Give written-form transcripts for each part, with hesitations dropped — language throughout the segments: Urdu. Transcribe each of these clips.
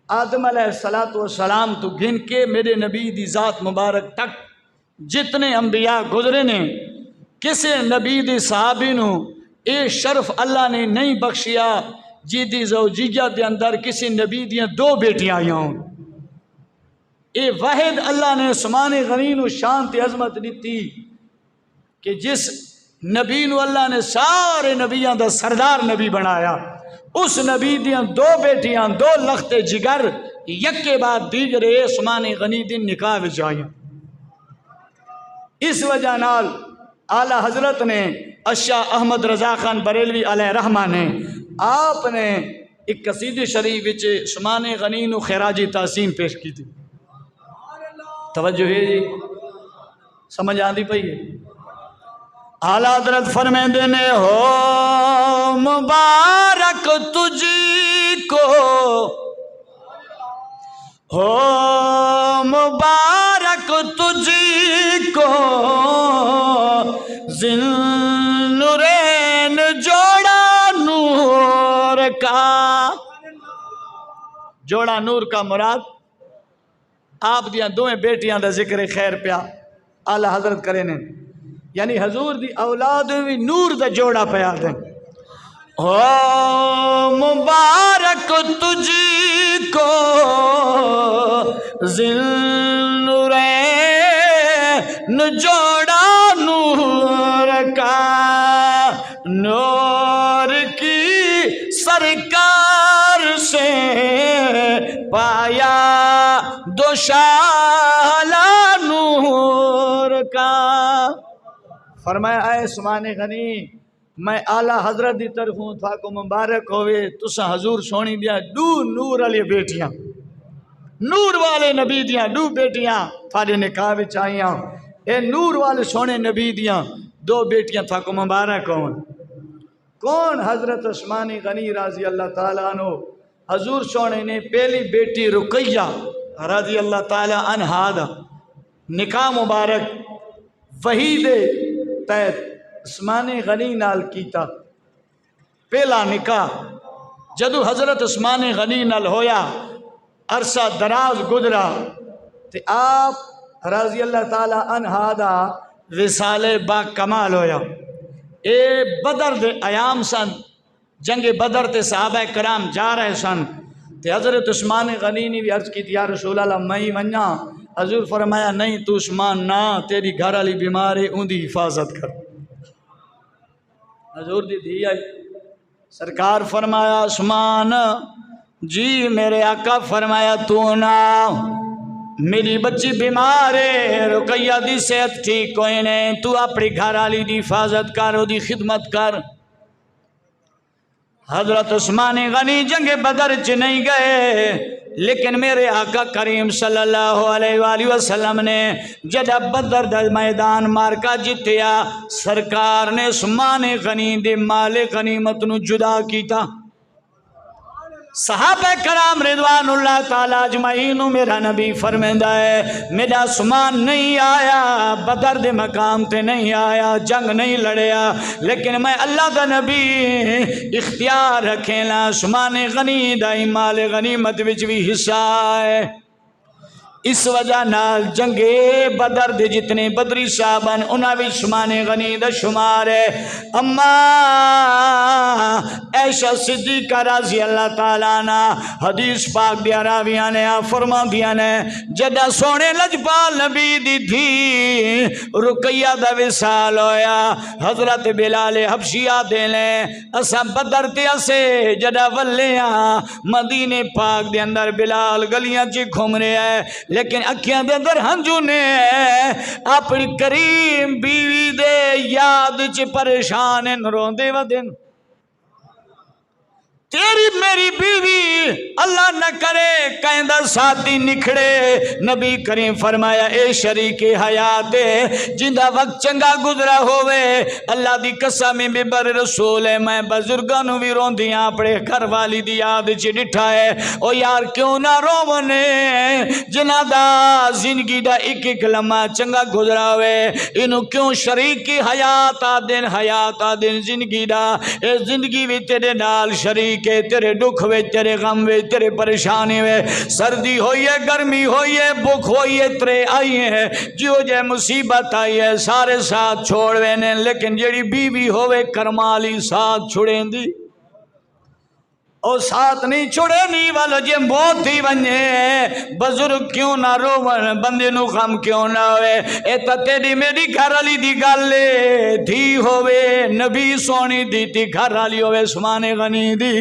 آدم علیہ السلام تو گن کے میرے نبی دی ذات مبارک تک جتنے انبیاء گزرے نے کسے نبی دی صحابی نو اے شرف اللہ نے نہیں بخشیا جی دی زوجیہ دے اندر کسی نبی دیاں 2 بیٹیاں آئی ہوں۔ اے واحد اللہ نے سمان غنی نو شان تے عظمت دیتی کہ جس نبی نو اللہ نے سارے نبیاں دا سردار نبی بنایا، اس نبی دیاں 2 بیٹیاں 2 لخت جگر یکے بعد دیگرے سمان غنی دن نکاح وچ آئیاں۔ اس وجہ نال اعلی حضرت نے اشاہ احمد رضا خان بریلوی علیہ رحمہ نے آپ نے ایک قصیدے شریف وچ سمان غنی نو خراجی تحسین پیش کی تھی۔ توجہ ہے جی، سمجھ آندی پئی ہے؟ اعلی حضرت فرمیندے نے ہو مبارک تجھی کو، ہو مبارک تجھی کو ذی النورین جوڑا نور کا۔ جوڑا نور کا مراد آپ دیاں 2 بیٹیاں دا ذکر خیر پیا اعلی حضرت کرے نے، یعنی حضور دی اولاد بھی نور دا جوڑا پیا دیں۔ او مبارک تجھی کو ذی النورین جوڑا نور کا، نور کی سرکار سے پایا دوشالہ نور کا۔ فرمایا اے سمان غنی میں اعلیٰ حضرت دی طرف ہوں، تھا کو مبارک ہوئے تسا حضور سونی دیا 2 نور والی بیٹیاں، نور والے نبی دیاں 2 بیٹیاں تھاڑے نکاح وچ آئیاں۔ اے نور والے سونے نبی دیاں 2 بیٹیاں تھا کو مبارک ہوں۔ کون؟ حضرت عثمان غنی رضی اللہ تعالیٰ عنہ۔ حضور سونے نے پہلی بیٹی رقیہ رضی اللہ تعالیٰ عنہا دا نکاح مبارک وحی دے تحت عثمان غنی نال کیتا۔ پہلا نکاح جدو حضرت عثمان غنی نال ہویا عرصہ دراز گزرا تے آپ رضی اللہ تعالیٰ عنہا دا وصال با کمال ہویا۔ اے بدر دے ایام سن، جنگ بدر تے صحابہ کرام جا رہے سن تے حضرت عثمان غنی نے بھی عرض کی یا رسول اللہ میں ونجا۔ حضور فرمایا نہیں تو عثمان نہ، تیری گھر والی بیمار ہے ان دی حفاظت کر۔ حضور دی دھی آئی، سرکار فرمایا عثمان جی میرے آقا فرمایا تو نہ، میری بچی بیمار ہے، رقیہ دی صحت ٹھیک کوئی نہیں، تو اپنی گھر والی دی حفاظت کر، او دی خدمت کر۔ حضرت عثمان غنی جنگ بدر چ نہیں گئے، لیکن میرے آقا کریم صلی اللہ علیہ وآلہ وسلم نے جدہ بدر دا میدان مارکا جتیا، سرکار نے عثمان غنی دے مال غنیمت نو جدا کیتا۔ صحابہ کرام رضوان اللہ تعالیٰ اجمعین میرا نبی فرمیندہ ہے میرا عثمان نہیں آیا، بدر دے مقام تے نہیں آیا، جنگ نہیں لڑیا، لیکن میں اللہ دا نبی اختیار رکھیں لا عثمان غنی دا مال غنیمت وچ بھی حصہ ہے۔ اس وجہ نال جنگ بدر دے جتنے بدری صحابان انہاں بھی عثمان غنی دا شمار ہے۔ اما عائشہ صدیقہ رضی اللہ تعالیٰ عنہ حدیث پاک دیا راویاں نے فرما دیا نے جدہ سونے لجپال نبی دی تھی رقیہ دا وصال ہویا، حضرت بلال حبشیہ دے لیں اسا بدر تے اسے جدہ ولیاں مدینے پاک دے اندر بلال گلیاں چی گھوم رہے ہیں، لیکن اکھیاں دے اندر ہنجو نے اپنی کریم بیوی دے یاد چ پریشان روندے ودن۔ تیری میری بیوی اللہ نہ کرے کہندہ ساتھی نکھڑے، نبی کریم فرمایا اے شریک حیات جندہ وقت چنگا گزرا ہوئے اللہ دی قسم ببر رسول ہے میں بزرگانو بھی روندیاں اپنے گھر والی دی یاد چی ڈٹھا ہے۔ او یار کیوں نہ رونے جنہ دا زندگی دا ایک ایک لمحہ چنگا گزرا ہوئے، انہوں کیوں شریک حیات آدن زندگی دا، اے زندگی بھی تیرے نال شریک تیرے دکھ وے تیرے غم وے تیرے پریشانی ہوئے سردی ہوئی ہے گرمی ہوئی ہے بھوک ہوئی ہے ترے آئی ہیں جو جے مصیبت آئی ہے سارے ساتھ چھوڑ وینے لیکن جیڑی بی بی ہوئے کرمالی ساتھ چھڑیں دی اور ساتھ نہیں چھڑے نہیں والا جے موت ہی بنجے بزرگ کیوں نہ روون بندے نو غم کیوں نہ ہوئے اے تا تیری میری گھر علی دی گالے دھی ہوئے نبی سونی دی تی گھر علی ہوئے سمان غنی دی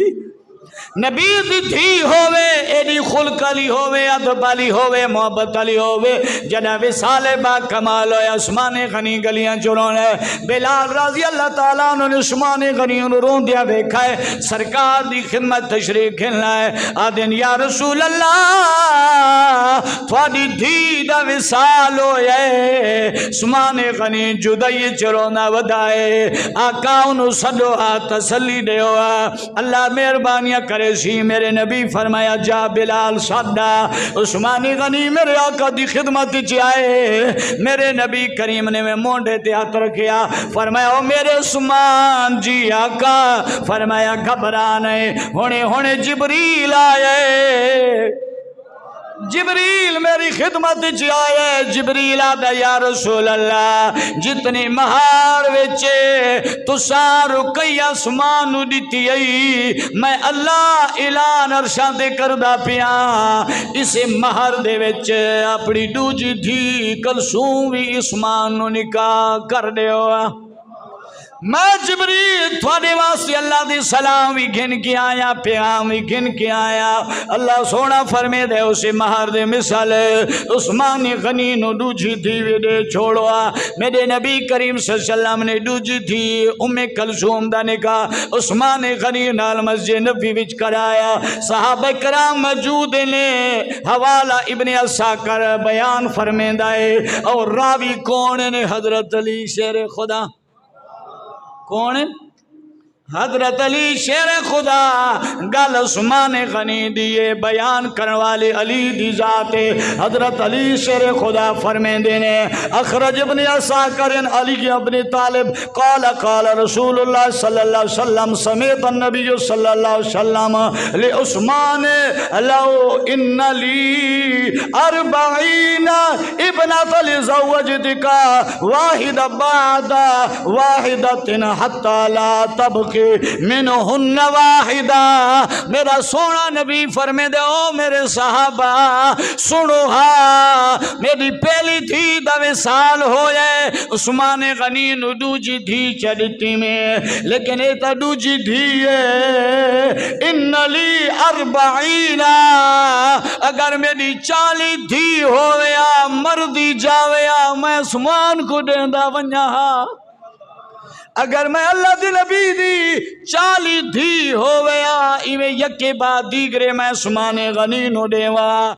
نبی دی دھی ہوئے ایڈی خلق علی ہوئے ادب علی ہوئے محبت علی ہوئے جناب وصال با کمال ہوئے عثمان غنی گلیاں چرونے بلال رضی اللہ تعالیٰ انہوں نے عثمان غنی انہوں رون دیا دیکھا ہے سرکار دی خدمت تشریح کھلنا ہے آدھن یا رسول اللہ تھوڑی دھی دا وصال ہوئے عثمان غنی جدائی چرونا ودائے آقا انہوں صدو آ تسلی دے ہوا اللہ مہربانیاں کرے سی میرے نبی فرمایا جا بلال سادہ عثمان غنی میرے آقا دی خدمت چاہے میرے نبی کریم نے میں مونڈے تے ہاتھ رکھیا فرمایا او میرے عثمان جی آقا فرمایا گھبرانے ہونے جبریل آئے جبریل میری خدمت چاہے جبریل آدھا یا رسول اللہ جتنی مہار ویچے تو سارو کئی آسمان دیتی آئی میں اللہ اعلان عرشان دے کردہ پیا اسے مہار دے ویچے اپنی دوجی دھی کلثوم بھی اسمان نکاح کر دے ہوا میں جبریل تھوڑے واسطے اللہ دی سلام بھی گھن کے آیا پیغام بھی گھن کے آیا اللہ سونا فرمے دے اسے مہار دے مثال عثمان غنی نو دوجی تھی ویڈے چھوڑوا میرے نبی کریم صلی اللہ علیہ وسلم نے دوجی تھی ام کلثوم دا نکاح عثمان غنی نال مسجد نبی وچ کرایا صحابہ کرام موجود نے حوالہ ابن عساکر بیان فرمے دائے اور راوی کون نے حضرت علی شیر خدا کون حضرت علی شیر خدا گل عثمان غنی دیے بیان کرنے والے علی دی ذات حضرت علی شیر خدا فرمین دینے اخرج ابن عساکر علی ابن طالب قال قال رسول اللہ صلی اللہ علیہ وسلم سمیت النبی صلی اللہ علیہ وسلم لعثمان لو ان لی 40 ابنت لزوجتک واحد بعد واحدت حتی لا تبقی منہن واحدہ میرا سونا نبی فرمے دے او میرے صحابہ سنو ہاں میری پہلی تھی دا وصال ہوئے عثمان غنی نو دوجی تھی چڑھتی میں لیکن ایتا دوجی تھی ہے ان لی 40 اگر میری 40 تھی ہویا مردی جاویا میں عثمان کو دیندہ ونیا اگر میں اللہ دی نبی دی 40 دی ہویا ایویں یکے بعد دیگرے میں عثمان غنی نو دیوا